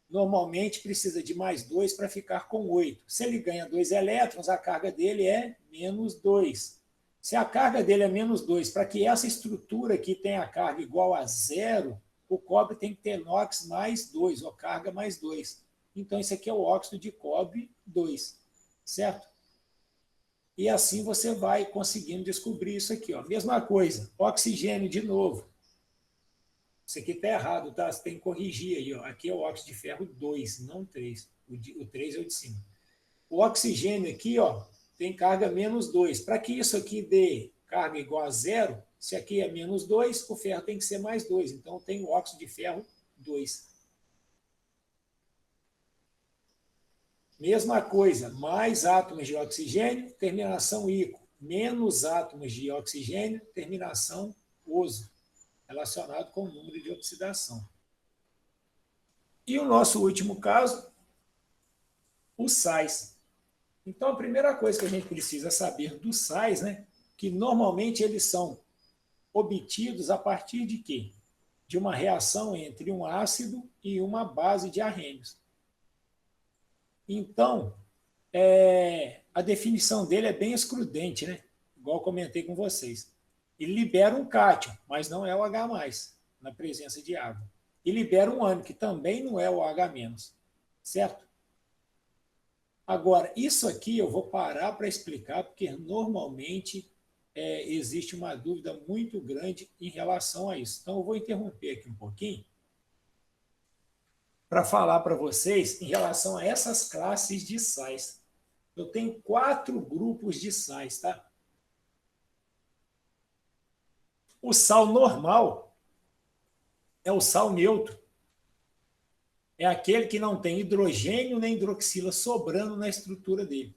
Normalmente precisa de mais 2 para ficar com 8. Se ele ganha 2 elétrons, a carga dele é menos 2. Se a carga dele é menos 2, para que essa estrutura aqui tenha a carga igual a zero, o cobre tem que ter NOx mais 2, ou carga mais 2. Então, esse aqui é o óxido de cobre 2, certo? E assim você vai conseguindo descobrir isso aqui. Ó. Mesma coisa, oxigênio de novo. Isso aqui está errado, tá? Você tem que corrigir aí. Ó. Aqui é o óxido de ferro 2, não 3. O 3 é o de cima. O oxigênio aqui ó, tem carga menos 2. Para que isso aqui dê carga igual a zero, se aqui é menos 2, o ferro tem que ser mais 2. Então, tem o óxido de ferro 2. Mesma coisa, mais átomos de oxigênio, terminação ico, menos átomos de oxigênio, terminação oso, relacionado com o número de oxidação. E o nosso último caso, os sais. Então, a primeira coisa que a gente precisa saber dos sais, né, que normalmente eles são obtidos a partir de quê? De uma reação entre um ácido e uma base de arrênios. Então, a definição dele é bem excludente, né? Igual eu comentei com vocês. Ele libera um cátion, mas não é o H+, na presença de água. E libera um ânion, que também não é o H-, certo? Agora, isso aqui eu vou parar para explicar, porque normalmente existe uma dúvida muito grande em relação a isso. Então, eu vou interromper aqui um pouquinho para falar para vocês em relação a essas classes de sais. Eu tenho 4 grupos de sais, tá? O sal normal é o sal neutro. É aquele que não tem hidrogênio nem hidroxila sobrando na estrutura dele.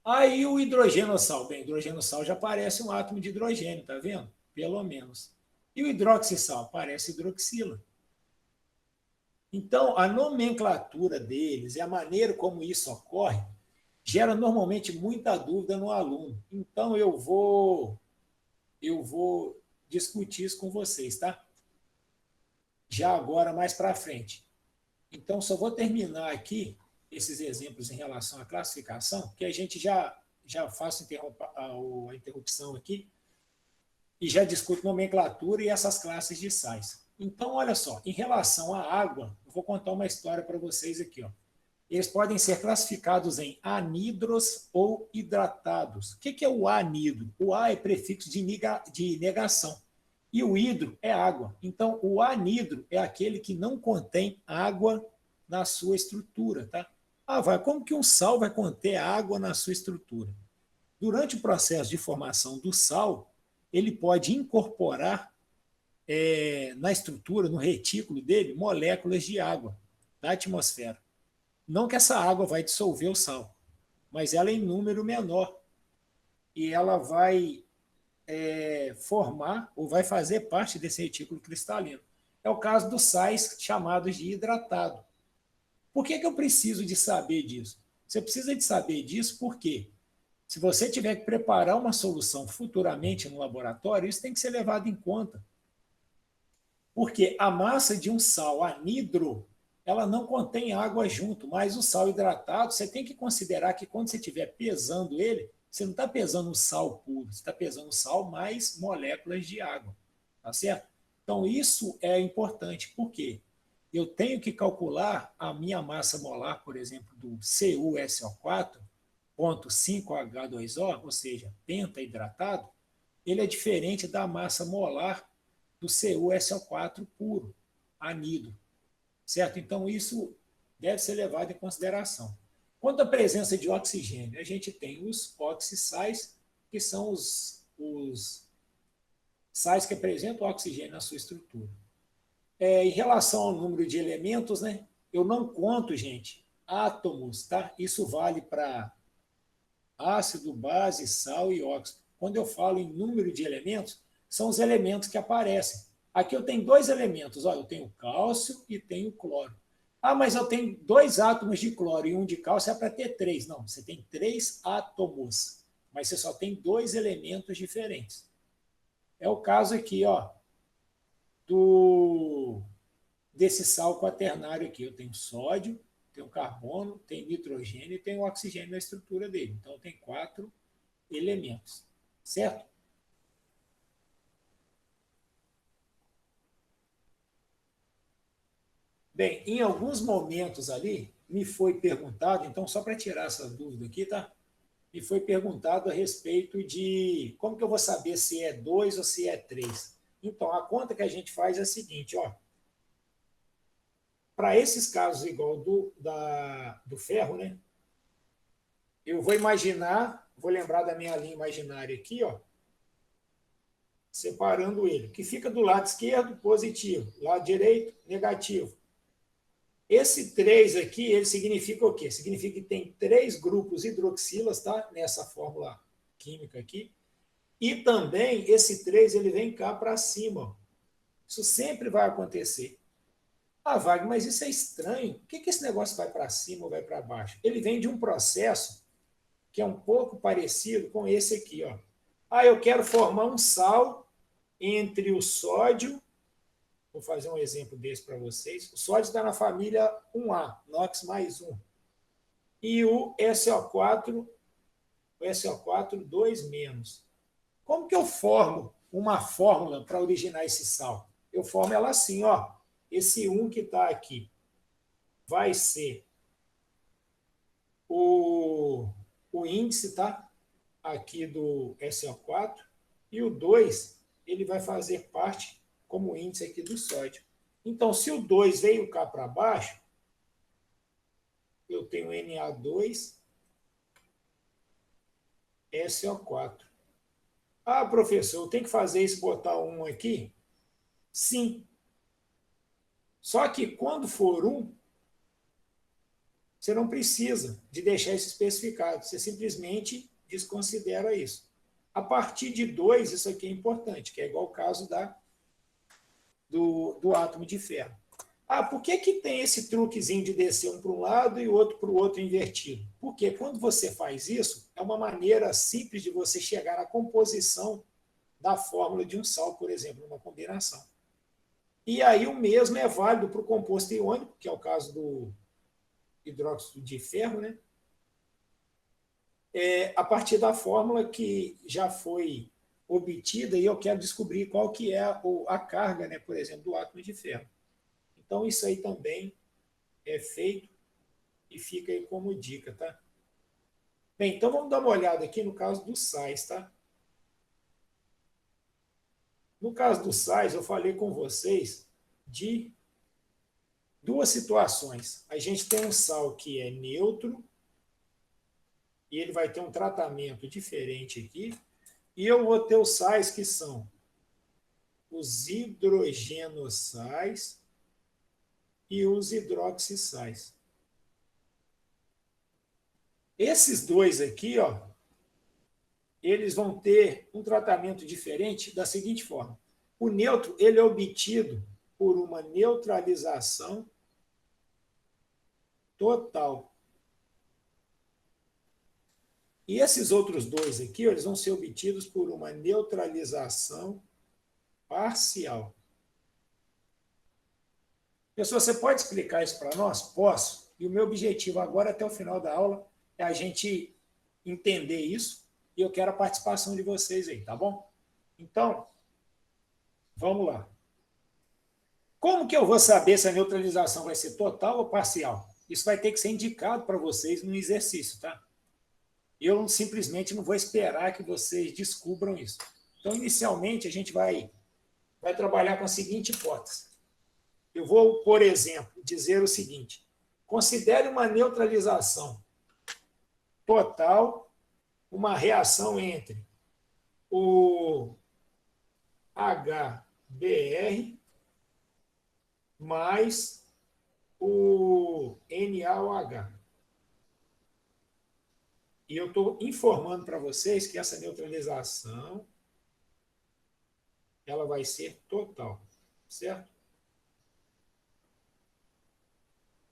Aí o hidrogenossal. Bem, hidrogenossal já parece um átomo de hidrogênio, tá vendo? Pelo menos. E o hidroxissal? Parece hidroxila. Então, a nomenclatura deles e a maneira como isso ocorre gera normalmente muita dúvida no aluno. Então, eu vou discutir isso com vocês, tá? Já agora, mais para frente. Então, só vou terminar aqui esses exemplos em relação à classificação, que a gente já faço a interrupção aqui e já discuto nomenclatura e essas classes de sais. Então, olha só, em relação à água, eu vou contar uma história para vocês aqui. Ó. Eles podem ser classificados em anidros ou hidratados. O que é o anidro? O A é prefixo de negação. E o hidro é água. Então, o anidro é aquele que não contém água na sua estrutura. Tá? Como que um sal vai conter água na sua estrutura? Durante o processo de formação do sal, ele pode incorporar na estrutura, no retículo dele, moléculas de água da atmosfera. Não que essa água vai dissolver o sal, mas ela é em número menor. E ela vai formar ou vai fazer parte desse retículo cristalino. É o caso dos sais chamados de hidratado. Por que eu preciso de saber disso? Você precisa de saber disso porque se você tiver que preparar uma solução futuramente no laboratório, isso tem que ser levado em conta. Porque a massa de um sal anidro, ela não contém água junto, mas o sal hidratado, você tem que considerar que quando você estiver pesando ele, você não está pesando o sal puro, você está pesando o sal mais moléculas de água. Tá certo? Então, isso é importante. Por quê? Eu tenho que calcular a minha massa molar, por exemplo, do CuSO4, 0,5H2O, ou seja, pentaidratado, ele é diferente da massa molar do CuSO4 puro, anidro. Certo? Então, isso deve ser levado em consideração. Quanto à presença de oxigênio, a gente tem os oxissais, que são os sais que apresentam oxigênio na sua estrutura. Em relação ao número de elementos, né, eu não conto, gente, átomos, tá? Isso vale para ácido, base, sal e óxido. Quando eu falo em número de elementos, são os elementos que aparecem. Aqui eu tenho 2 elementos, eu tenho cálcio e tenho cloro. Mas eu tenho 2 átomos de cloro e um de cálcio, é para ter 3. Não, você tem 3 átomos, mas você só tem 2 elementos diferentes. É o caso aqui, desse sal quaternário aqui. Eu tenho sódio, tenho carbono, tenho nitrogênio e tenho oxigênio na estrutura dele. Então, tem 4 elementos, certo? Bem, em alguns momentos ali, me foi perguntado, então, só para tirar essa dúvida aqui, tá? Me foi perguntado a respeito de como que eu vou saber se é 2 ou se é 3. Então, a conta que a gente faz é a seguinte, para esses casos igual do ferro, né? Eu vou imaginar, vou lembrar da minha linha imaginária aqui, separando ele, que fica do lado esquerdo, positivo, lado direito, negativo. Esse 3 aqui, ele significa o quê? Significa que tem 3 grupos hidroxilas, tá? Nessa fórmula química aqui. E também esse 3 ele vem cá para cima. Isso sempre vai acontecer. Ah, Wagner, mas isso é estranho. Por que esse negócio vai para cima ou vai para baixo? Ele vem de um processo que é um pouco parecido com esse aqui. Ó. Ah, eu quero formar um sal entre o sódio. Vou fazer um exemplo desse para vocês. O sódio está na família 1A, NOx mais 1. E o SO4, 2-. Como que eu formo uma fórmula para originar esse sal? Eu formo ela assim, ó. Esse 1 que está aqui vai ser o índice, tá? Aqui do SO4. E o 2, ele vai fazer parte como índice aqui do sódio. Então, se o 2 veio cá para baixo, eu tenho Na2, SO4. Ah, professor, eu tenho que fazer isso, botar um aqui? Sim. Só que quando for 1, você não precisa de deixar isso especificado. Você simplesmente desconsidera isso. A partir de 2, isso aqui é importante, que é igual o caso do átomo de ferro. Ah, por que tem esse truquezinho de descer um para um lado e o outro para o outro invertido? Porque quando você faz isso, é uma maneira simples de você chegar à composição da fórmula de um sal, por exemplo, numa combinação. E aí o mesmo é válido para o composto iônico, que é o caso do hidróxido de ferro, né? A partir da fórmula que já foi obtida e eu quero descobrir qual que é a carga, né, por exemplo, do átomo de ferro. Então, isso aí também é feito e fica aí como dica, tá? Bem, então vamos dar uma olhada aqui no caso dos sais, tá? No caso dos sais, eu falei com vocês de 2 situações. A gente tem um sal que é neutro, e ele vai ter um tratamento diferente aqui, e eu vou ter os sais que são os hidrogenossais e os hidroxissais. Esses 2 aqui, ó, eles vão ter um tratamento diferente da seguinte forma. O neutro ele é obtido por uma neutralização total. E esses outros 2 aqui, eles vão ser obtidos por uma neutralização parcial. Pessoal, você pode explicar isso para nós? Posso. E o meu objetivo agora, até o final da aula, é a gente entender isso. E eu quero a participação de vocês aí, tá bom? Então, vamos lá. Como que eu vou saber se a neutralização vai ser total ou parcial? Isso vai ter que ser indicado para vocês no exercício, tá? Eu simplesmente não vou esperar que vocês descubram isso. Então, inicialmente, a gente vai trabalhar com a seguinte hipótese. Eu vou, por exemplo, dizer o seguinte. Considere uma neutralização total, uma reação entre o HBr mais o NaOH. E eu estou informando para vocês que essa neutralização ela vai ser total, certo?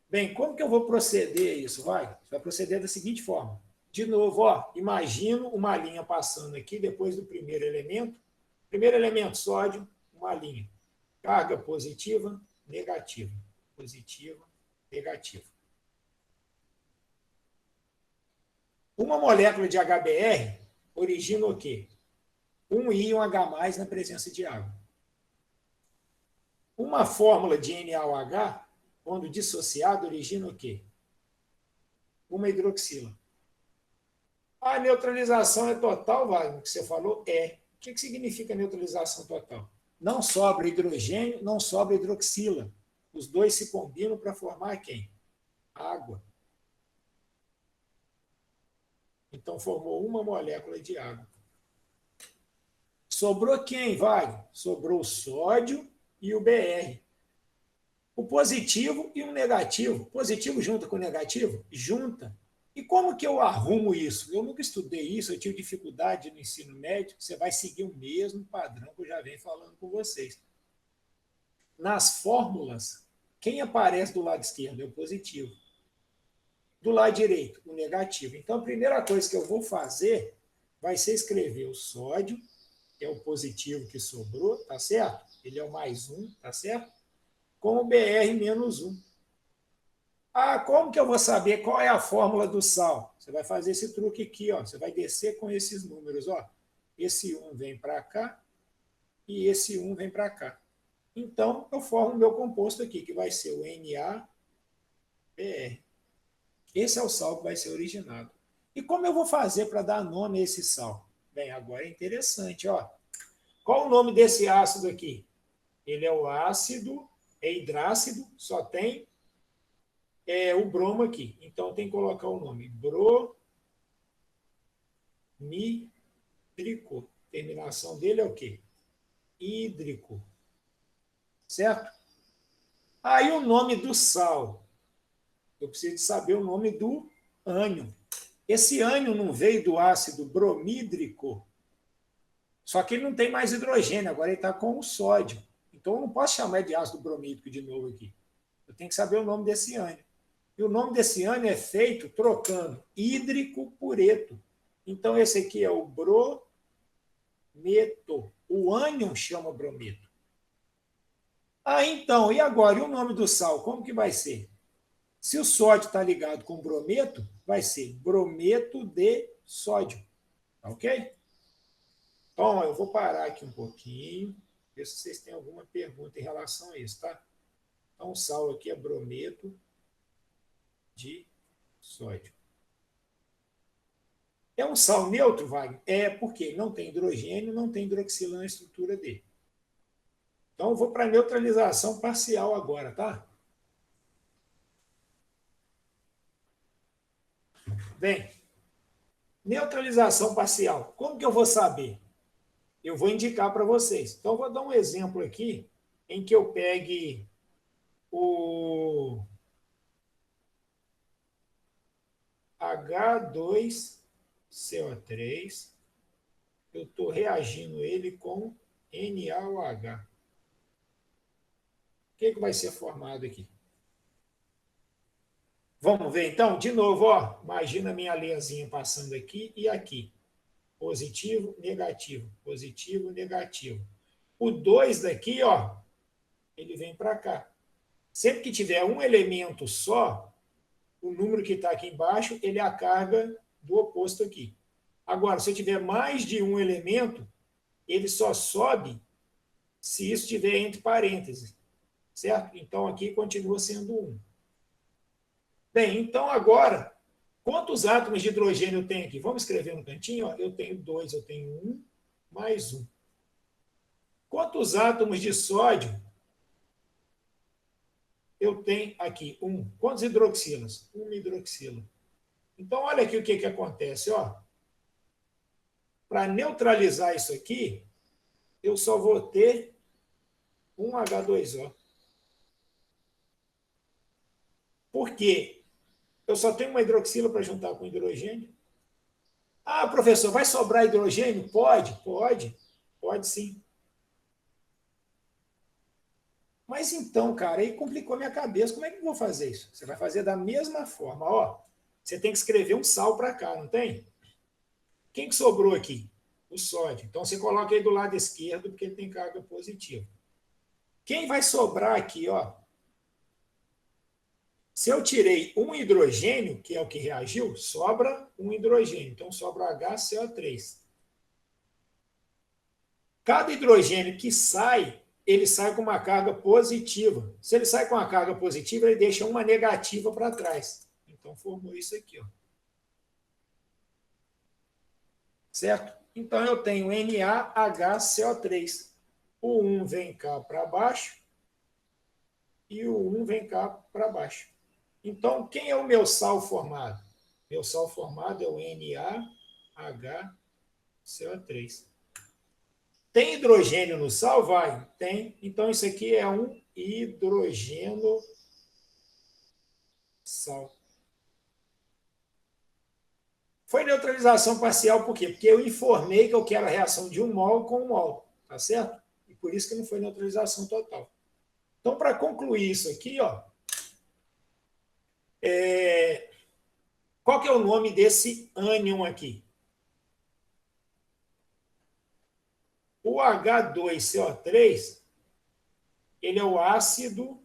Bem, como que eu vou proceder isso? Vai proceder da seguinte forma. De novo, ó, imagino uma linha passando aqui depois do primeiro elemento. Primeiro elemento, sódio, uma linha. Carga positiva, negativa. Positiva, negativa. Uma molécula de HBr origina o quê? Um íon H+, na presença de água. Uma fórmula de NaOH, quando dissociada, origina o quê? Uma hidroxila. A neutralização é total, Wagner, que você falou? É. O que significa neutralização total? Não sobra hidrogênio, não sobra hidroxila. Os 2 se combinam para formar quem? Água. Então, formou uma molécula de água. Sobrou quem, Wagner? Sobrou o sódio e o Br. O positivo e o negativo. Positivo junta com o negativo? Junta. E como que eu arrumo isso? Eu nunca estudei isso, eu tive dificuldade no ensino médio, você vai seguir o mesmo padrão que eu já venho falando com vocês. Nas fórmulas, quem aparece do lado esquerdo é o positivo. Do lado direito, o negativo. Então, a primeira coisa que eu vou fazer vai ser escrever o sódio, que é o positivo que sobrou, tá certo? Ele é o mais 1, tá certo? Com o Br menos 1. Ah, como que eu vou saber qual é a fórmula do sal? Você vai fazer esse truque aqui, ó. Você vai descer com esses números, ó. Esse 1 vem para cá e esse 1 vem para cá. Então, eu formo o meu composto aqui, que vai ser o NaBr. Esse é o sal que vai ser originado. E como eu vou fazer para dar nome a esse sal? Bem, agora é interessante, ó. Qual o nome desse ácido aqui? Ele é o ácido, é hidrácido, só tem o bromo aqui. Então, tem que colocar o nome bromídrico. Terminação dele é o quê? Hídrico. Certo? Aí o nome do sal. Eu preciso saber o nome do ânion. Esse ânion não veio do ácido bromídrico, só que ele não tem mais hidrogênio, agora ele está com o sódio. Então eu não posso chamar de ácido bromídrico de novo aqui. Eu tenho que saber o nome desse ânion. E o nome desse ânion é feito trocando hídrico por eto. Então esse aqui é o brometo. O ânion chama brometo. Ah, então, e agora? E o nome do sal? Como que vai ser? Se o sódio está ligado com brometo, vai ser brometo de sódio. Ok? Então, eu vou parar aqui um pouquinho, ver se vocês têm alguma pergunta em relação a isso, tá? Então, o sal aqui é brometo de sódio. É um sal neutro, Wagner? É porque não tem hidrogênio, não tem hidroxila na estrutura dele. Então, eu vou para a neutralização parcial agora, tá? Bem, neutralização parcial. Como que eu vou saber? Eu vou indicar para vocês. Então, eu vou dar um exemplo aqui em que eu pegue o H2CO3, eu estou reagindo ele com NaOH. O que vai ser formado aqui? Vamos ver então? De novo, ó. Imagina a minha linhazinha passando aqui e aqui. Positivo, negativo. Positivo, negativo. O 2 daqui, ó, ele vem para cá. Sempre que tiver um elemento só, o número que está aqui embaixo, ele é a carga do oposto aqui. Agora, se eu tiver mais de um elemento, ele só sobe se isso estiver entre parênteses. Certo? Então, aqui continua sendo 1. Bem, então agora, quantos átomos de hidrogênio eu tenho aqui? Vamos escrever no cantinho? Ó. Eu tenho 2, eu tenho 1 mais 1. Quantos átomos de sódio eu tenho aqui? 1. Quantos hidroxilas? 1 hidroxila. Então, olha aqui o que acontece. Para neutralizar isso aqui, eu só vou ter um H2O. Por quê? Eu só tenho uma hidroxila para juntar com hidrogênio. Ah, professor, vai sobrar hidrogênio? Pode, pode. Pode sim. Mas então, cara, aí complicou minha cabeça. Como é que eu vou fazer isso? Você vai fazer da mesma forma. Ó, você tem que escrever um sal para cá, não tem? Quem que sobrou aqui? O sódio. Então, você coloca aí do lado esquerdo, porque ele tem carga positiva. Quem vai sobrar aqui, ó? Se eu tirei um hidrogênio, que é o que reagiu, sobra um hidrogênio. Então, sobra HCO3. Cada hidrogênio que sai, ele sai com uma carga positiva. Se ele sai com uma carga positiva, ele deixa uma negativa para trás. Então, formou isso aqui. Ó. Certo? Então, eu tenho NaHCO3. O 1 vem cá para baixo e o 1 vem cá para baixo. Então, quem é o meu sal formado? Meu sal formado é o NaHCO3. Tem hidrogênio no sal? Vai. Tem. Então, isso aqui é um hidrogeno sal. Foi neutralização parcial por quê? Porque eu informei que eu quero a reação de 1 mol com 1 mol, tá certo? E por isso que não foi neutralização total. Então, para concluir isso aqui, ó, qual que é o nome desse ânion aqui? O H2CO3, ele é o ácido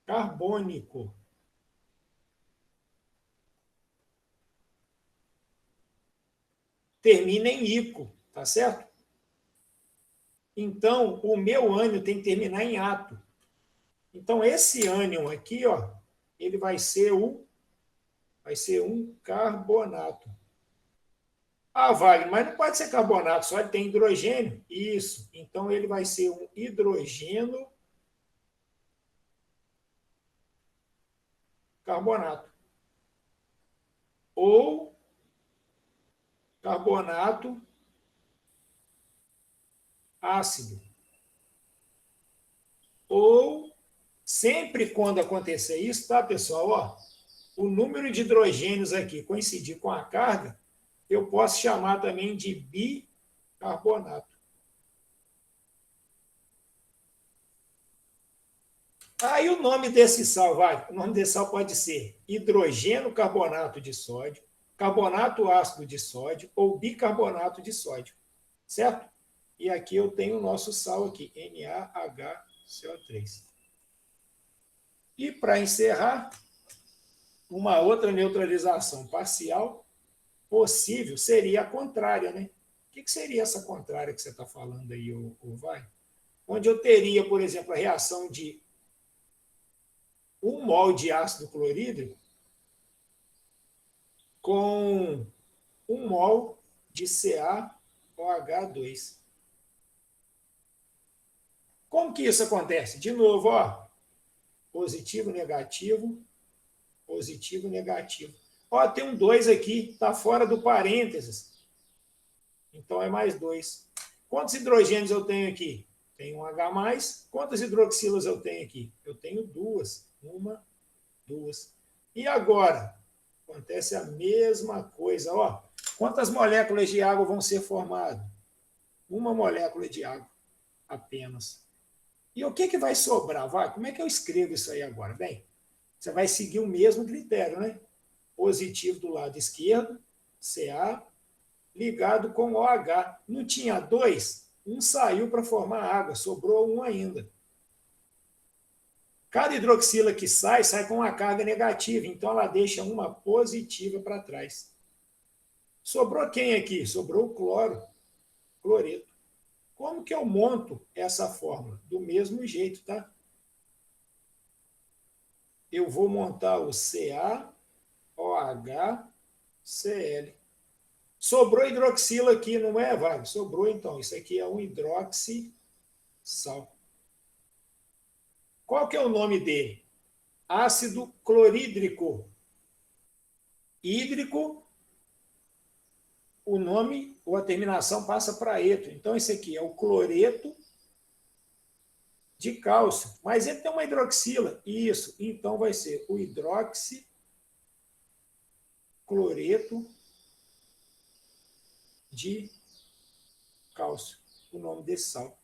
carbônico. Termina em ico, tá certo? Então, o meu ânion tem que terminar em ato. Então, esse ânion aqui, ó, ele vai ser um carbonato. Ah, Wagner, mas não pode ser carbonato, só ele tem hidrogênio. Isso. Então, ele vai ser um hidrogeno carbonato. Ou carbonato ácido. Ou, sempre quando acontecer isso, tá, pessoal? Ó, o número de hidrogênios aqui coincidir com a carga, eu posso chamar também de bicarbonato. Aí o nome desse sal, vai, o nome desse sal pode ser hidrogeno carbonato de sódio, carbonato ácido de sódio ou bicarbonato de sódio, certo? E aqui eu tenho o nosso sal aqui, NaHCO3. E para encerrar, uma outra neutralização parcial possível seria a contrária, né? O que seria essa contrária que você está falando aí, Vai? Onde eu teria, por exemplo, a reação de 1 mol de ácido clorídrico com 1 mol de CaOH2. Como que isso acontece? De novo, ó, positivo, negativo, positivo, negativo. Ó, tem um 2 aqui, está fora do parênteses. Então é mais 2. Quantos hidrogênios eu tenho aqui? Tenho um H+. Quantas hidroxilas eu tenho aqui? Eu tenho 2. 1, 2. E agora? Acontece a mesma coisa. Ó, quantas moléculas de água vão ser formadas? Uma molécula de água apenas. E o que vai sobrar? Vai, como é que eu escrevo isso aí agora? Bem, você vai seguir o mesmo critério, né? Positivo do lado esquerdo, Ca, ligado com OH. Não tinha 2? Um saiu para formar água, sobrou um ainda. Cada hidroxila que sai com uma carga negativa, então ela deixa uma positiva para trás. Sobrou quem aqui? Sobrou o cloreto. Como que eu monto essa fórmula? Do mesmo jeito, tá? Eu vou montar o CaOHCl. Sobrou hidroxila aqui, não é, Wagner? Sobrou, então. Isso aqui é um hidroxissal. Qual que é o nome dele? Ácido clorídrico. Hídrico, o nome ou a terminação passa para eto. Então, esse aqui é o cloreto de cálcio. Mas ele tem uma hidroxila. Isso. Então, vai ser o hidroxicloreto de cálcio, o nome desse sal.